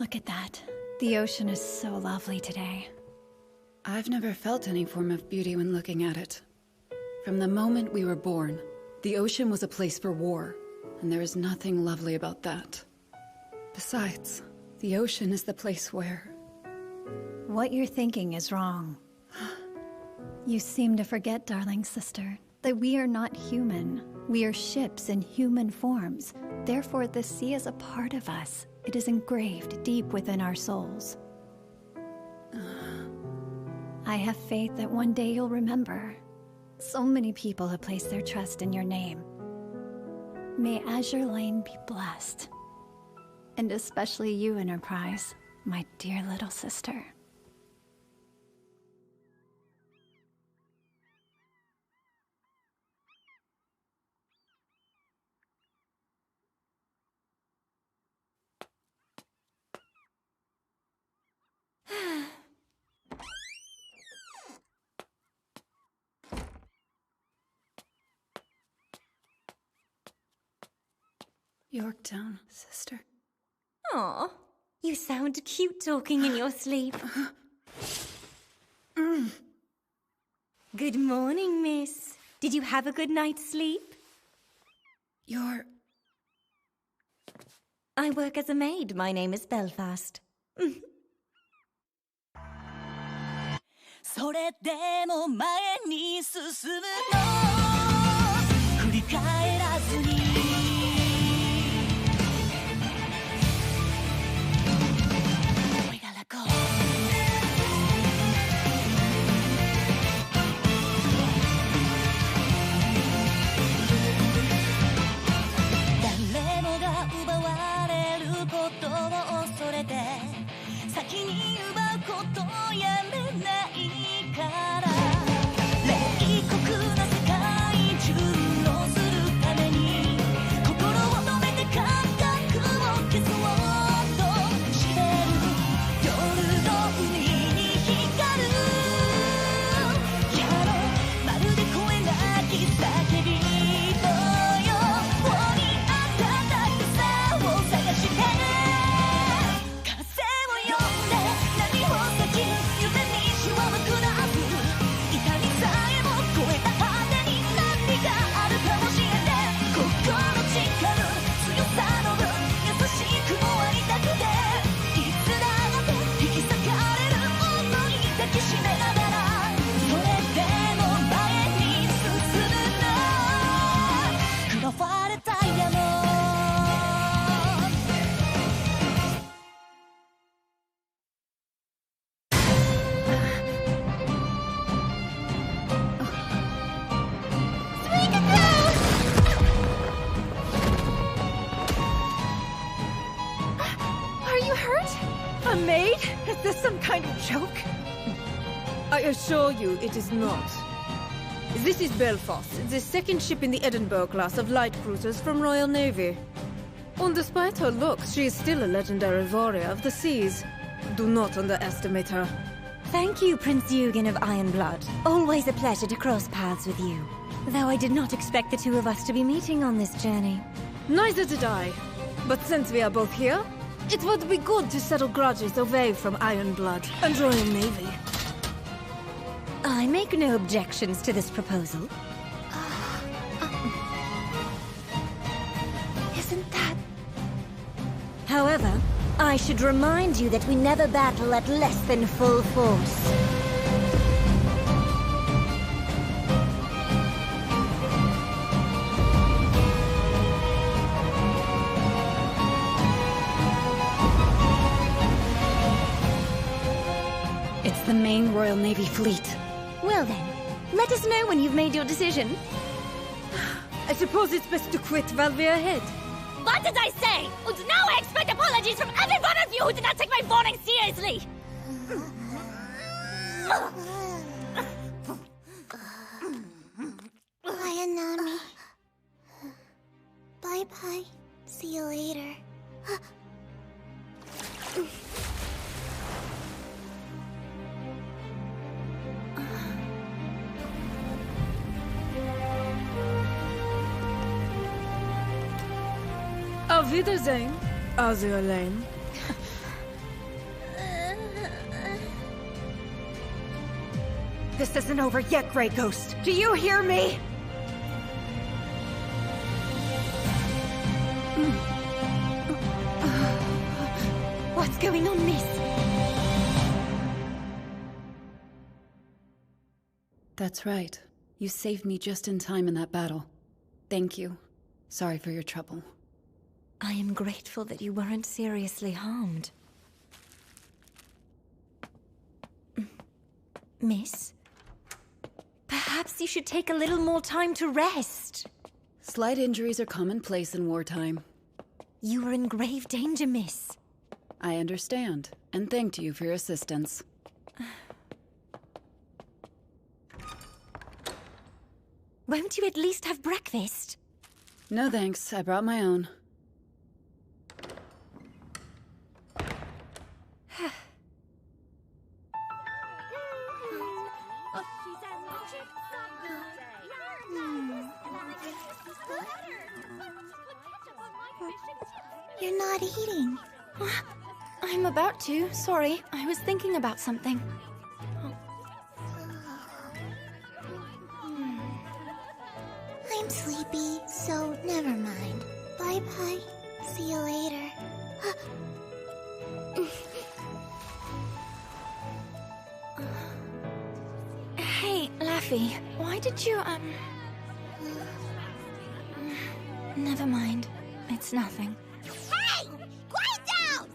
Look at that. The ocean is so lovely today. I've never felt any form of beauty when looking at it. From the moment we were born, the ocean was a place for war, and there is nothing lovely about that. Besides, the ocean is the place where... What you're thinking is wrong. You seem to forget, darling sister, that we are not human. We are ships in human forms. Therefore, the sea is a part of us. It is engraved deep within our souls. I have faith that one day you'll remember. So many people have placed their trust in your name. May Azur Lane be blessed. And especially you, Enterprise, my dear little sister. Yorktown, sister. Aw, you sound cute talking in your sleep. Good morning, miss. Did you have a good night's sleep? You're... I work as a maid. My name is Belfast. それでも前に進むの振り返らずに We gotta go 誰もが奪われることを恐れて先に奪うことをやめないから冷酷な世界順応するために心を止めて感覚を消そうとしてる夜の海に光るやろまるで声なき叫びのように暖かさを探して風を呼んで波を裂き夢にしわむくなず痛みさえも超えた果てに何があるかもしれて心誓う強さの分優しくもありたくていつだって引き裂かれる想い抱きしめながらそれでも前に進むの黒ファレタイヤも Are you hurt? A maid? Is this some kind of joke? I assure you it is not. This is Belfast, the second ship in the Edinburgh class of light cruisers from Royal Navy. And despite her looks, she is still a legendary warrior of the seas. Do not underestimate her. Thank you, Prince Eugen of Ironblood. Always a pleasure to cross paths with you. Though I did not expect the two of us to be meeting on this journey. Neither did I. But since we are both here, it would be good to settle grudges away from Ironblood and Royal Navy. I make no objections to this proposal. Isn't that... However, I should remind you that we never battle at less than full force. It's the main Royal Navy fleet. Well then, let us know when you've made your decision. I suppose it's best to quit while we're ahead. What did I say? And now I expect apologies from every one of you who did not take my warning seriously! Bye, Anami. Bye-bye. See you later. Auf Wiedersehen, Azur Lane. This isn't over yet, Grey Ghost. Do you hear me? What's going on, miss? That's right. You saved me just in time in that battle. Thank you. Sorry for your trouble. I am grateful that you weren't seriously harmed. Miss? Perhaps you should take a little more time to rest. Slight injuries are commonplace in wartime. You are in grave danger, miss. I understand, and thanked you for your assistance. Won't you at least have breakfast? No thanks, I brought my own. You're not eating. I'm about to. Sorry, I was thinking about something. I'm sleepy, so never mind. Bye-bye. See you later. Hey, Laffy, why did you, Never mind. It's nothing. Hey! Quiet down!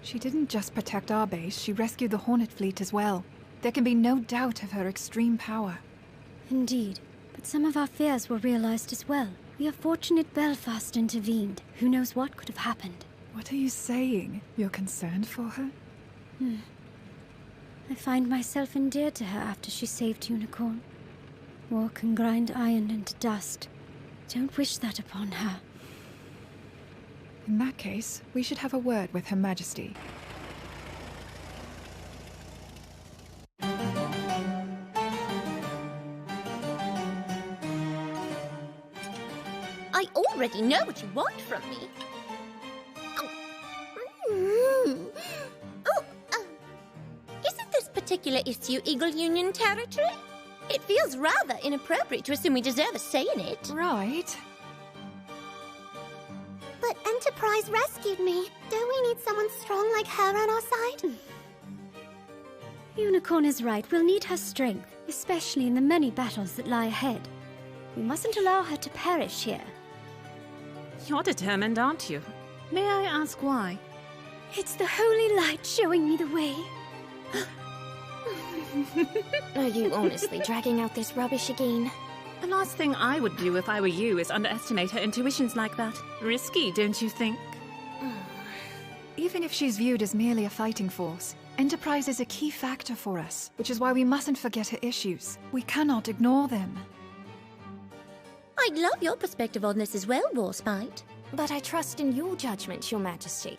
She didn't just protect our base, she rescued the Hornet fleet as well. There can be no doubt of her extreme power. Indeed, but some of our fears were realized as well. We are fortunate Belfast intervened. Who knows what could have happened? What are you saying? You're concerned for her? I find myself endeared to her after she saved Unicorn. War can grind iron into dust. Don't wish that upon her. In that case, we should have a word with Her Majesty. I already know what you want from me. Isn't this particular issue Eagle Union territory? It feels rather inappropriate to assume we deserve a say in it. Right. But Enterprise rescued me. Don't we need someone strong like her on our side? Unicorn is right. We'll need her strength, especially in the many battles that lie ahead. We mustn't allow her to perish here. You're determined, aren't you? May I ask why? It's the holy light showing me the way. Are you honestly dragging out this rubbish again? The last thing I would do if I were you is underestimate her intuitions like that. Risky, don't you think? Even if she's viewed as merely a fighting force, Enterprise is a key factor for us, which is why we mustn't forget her issues. We cannot ignore them. I'd love your perspective on this as well, Warspite. But I trust in your judgment, Your Majesty.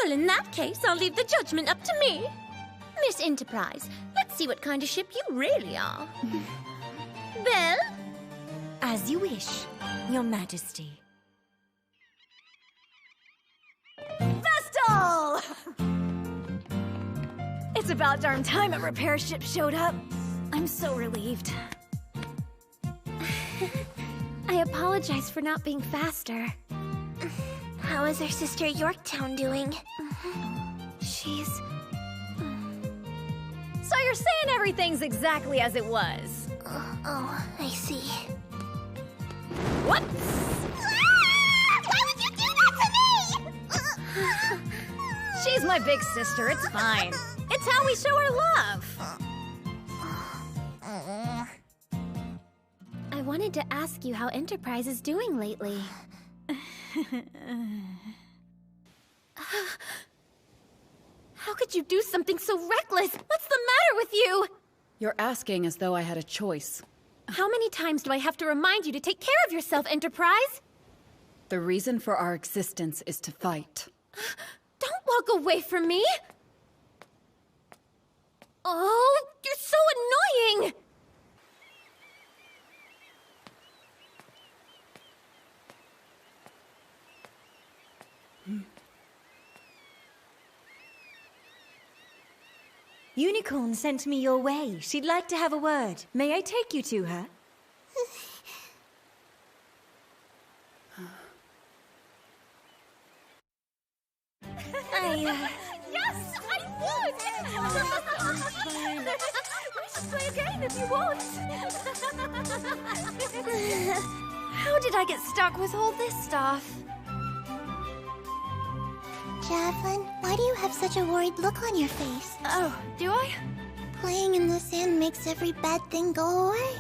Well, in that case, I'll leave the judgment up to me. Miss Enterprise, let's see what kind of ship you really are. Belle? As you wish, Your Majesty. Vestal! It's about darn time a repair ship showed up. I'm so relieved. I apologize for not being faster. How is our sister Yorktown doing? She's... So you're saying everything's exactly as it was? Oh, I see. What? Why would you do that to me? She's my big sister, it's fine. It's how we show our love. I wanted to ask you how Enterprise is doing lately. How could you do something so reckless? What's the matter with you? You're asking as though I had a choice. How many times do I have to remind you to take care of yourself, Enterprise? The reason for our existence is to fight. Don't walk away from me! Oh, you're Unicorn sent me your way. She'd like to have a word. May I take you to her? Yes, I would! We should play a game if you want. How did I get stuck with all this stuff? Javelin, why do you have such a worried look on your face? Oh, do I? Playing in the sand makes every bad thing go away.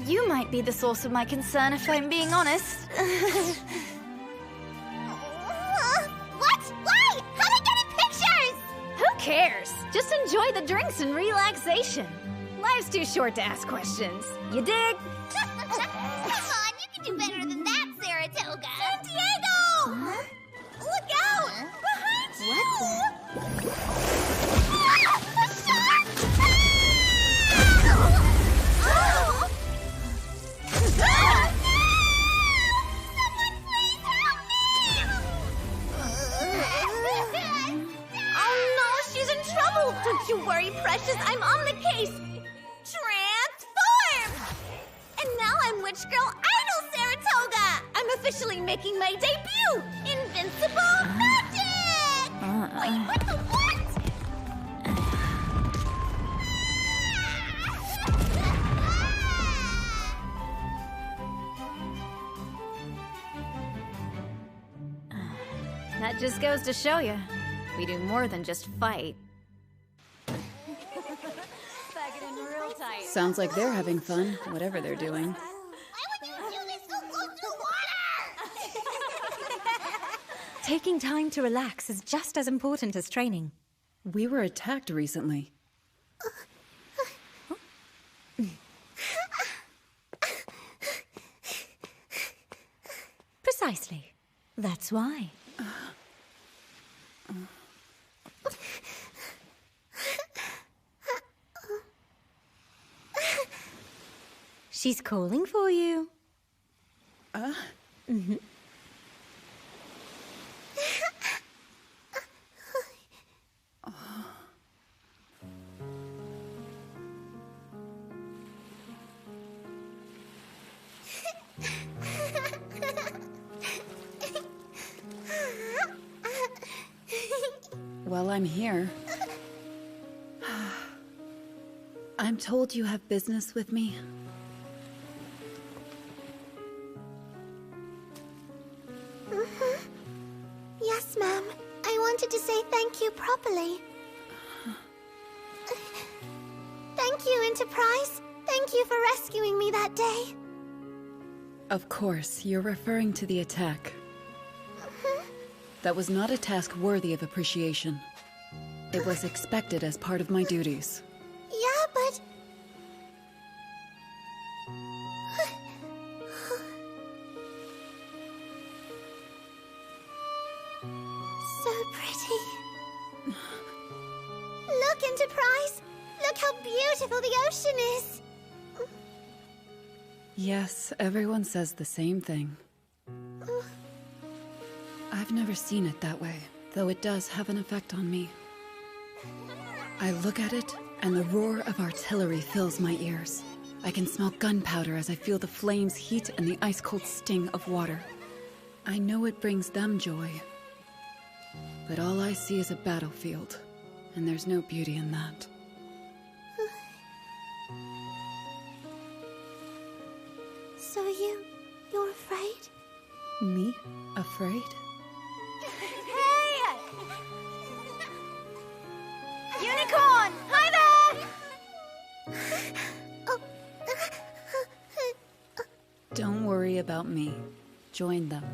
You might be the source of my concern if I'm being honest. What? Why? How am I getting pictures? Who cares? Just enjoy the drinks and relaxation. Life's too short to ask questions. You dig? Come on, you can do better than that, Saratoga. San Diego! Look out! Behind you! The shark! Oh! Someone please help me! Oh no, she's in trouble! Don't you worry, precious, I'm on the case! Transform! And now I'm Witch Girl Idol Saratoga! I'm officially making my debut! Invincible magic! Wait, what the what? That just goes to show you. We do more than just fight. Sounds like they're having fun, whatever they're doing. Why would you do this so close to water? Taking time to relax is just as important as training. We were attacked recently. Precisely. That's why. She's calling for you. Well, I'm here. I'm told you have business with me. Yes, ma'am. I wanted to say thank you properly. Thank you, Enterprise. Thank you for rescuing me that day. Of course, you're referring to the attack. That was not a task worthy of appreciation. It was expected as part of my duties. Yeah, but... So pretty. Look, Enterprise! Look how beautiful the ocean is! Yes, everyone says the same thing. I've never seen it that way, though it does have an effect on me. I look at it, and the roar of artillery fills my ears. I can smell gunpowder as I feel the flames' heat and the ice-cold sting of water. I know it brings them joy. But all I see is a battlefield, and there's no beauty in that. So you're afraid? Me? Afraid? Hey! Unicorn! Hi there! Don't worry about me. Join them.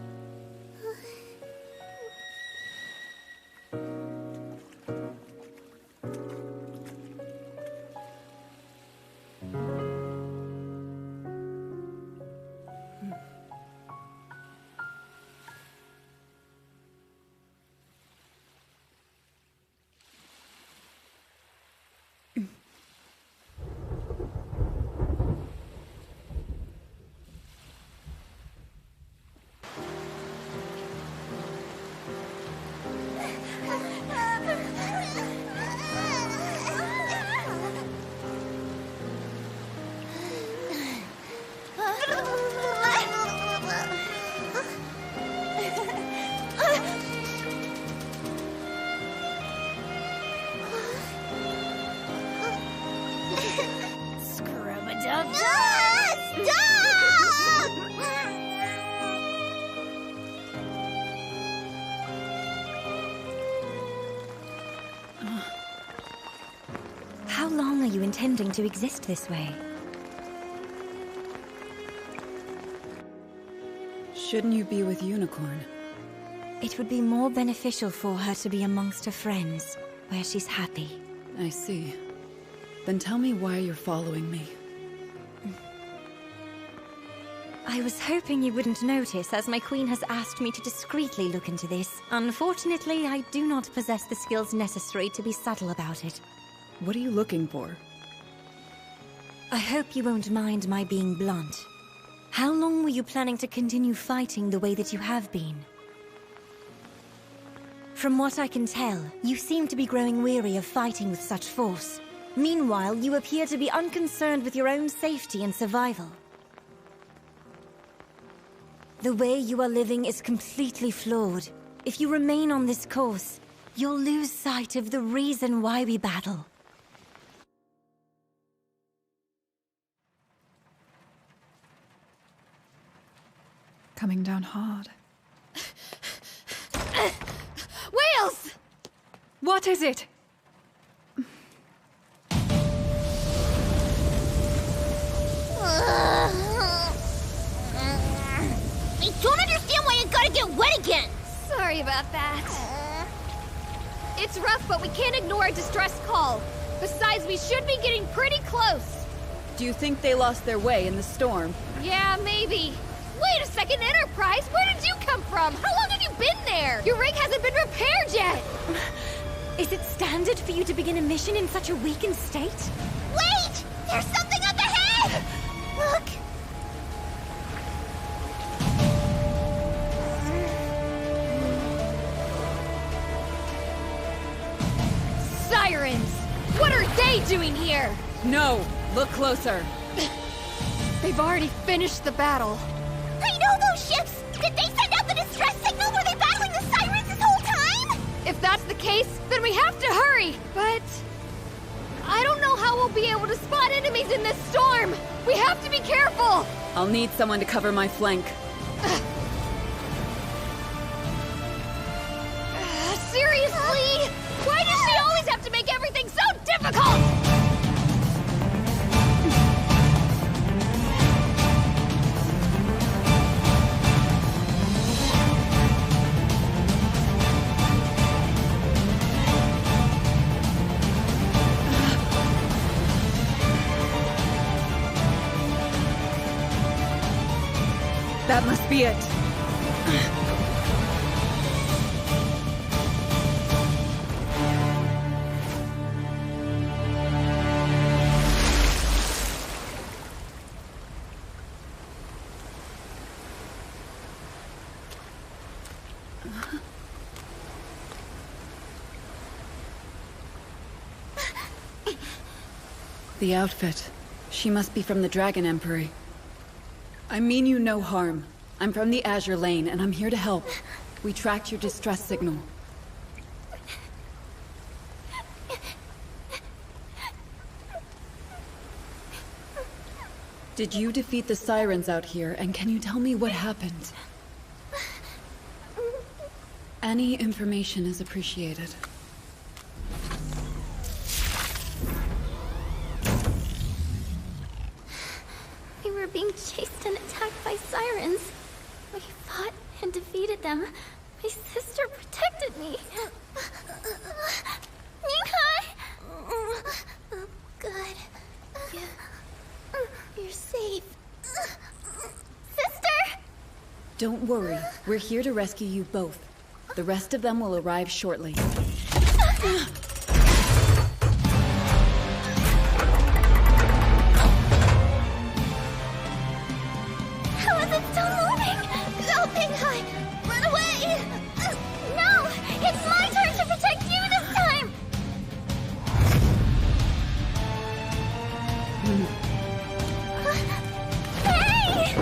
How long are you intending to exist this way? Shouldn't you be with Unicorn? It would be more beneficial for her to be amongst her friends, where she's happy. I see. Then tell me why you're following me. I was hoping you wouldn't notice, as my queen has asked me to discreetly look into this. Unfortunately, I do not possess the skills necessary to be subtle about it. What are you looking for? I hope you won't mind my being blunt. How long were you planning to continue fighting the way that you have been? From what I can tell, you seem to be growing weary of fighting with such force. Meanwhile, you appear to be unconcerned with your own safety and survival. The way you are living is completely flawed. If you remain on this course, you'll lose sight of the reason why we battle. Coming down hard. Wales! What is it? I don't understand why you gotta get wet again! Sorry about that. It's rough, but we can't ignore a distress call. Besides, we should be getting pretty close. Do you think they lost their way in the storm? Yeah, maybe. Wait a second, Enterprise! Where did you come from? How long have you been there? Your rig hasn't been repaired yet! Is it standard for you to begin a mission in such a weakened state? Wait! There's something up ahead! Look! Sirens! What are they doing here? No! Look closer! They've already finished the battle. I know those ships! Did they send out the distress signal? Were they battling the sirens this whole time? If that's the case, then we have to hurry! But I don't know how we'll be able to spot enemies in this storm! We have to be careful! I'll need someone to cover my flank. Seriously? Why does she always have to make everything so difficult? That must be it. The outfit. She must be from the Dragon Emperor. I mean you no harm. I'm from the Azur Lane, and I'm here to help. We tracked your distress signal. Did you defeat the sirens out here, and can you tell me what happened? Any information is appreciated. We were being chased and attacked by sirens. We fought and defeated them. My sister protected me. Nikai! Good. You're safe. Sister! Don't worry. We're here to rescue you both. The rest of them will arrive shortly. How is it still moving? Go, Big High! Run away! No! It's my turn to protect you this time! Hey!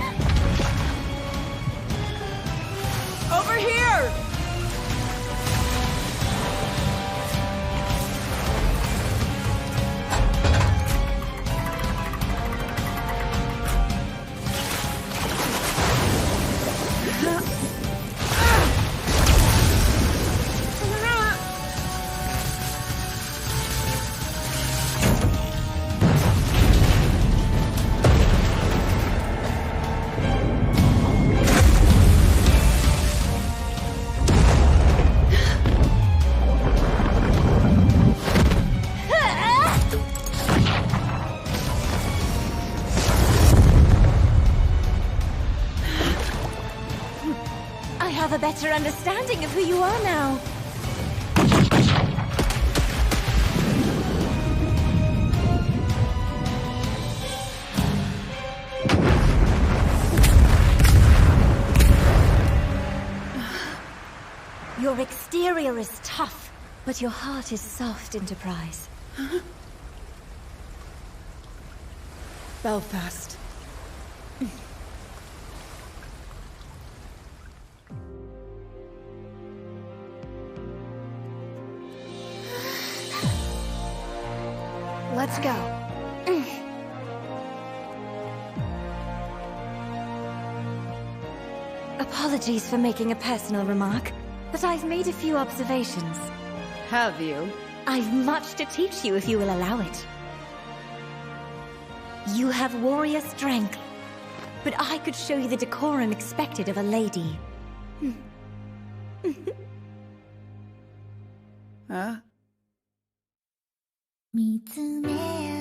Over here! better understanding of who you are now. Your exterior is tough, but your heart is soft, Enterprise. Belfast. Let's go. Apologies for making a personal remark, but I've made a few observations. Have you? I've much to teach you if you will allow it. You have warrior strength, but I could show you the decorum expected of a lady. Huh? 見つめ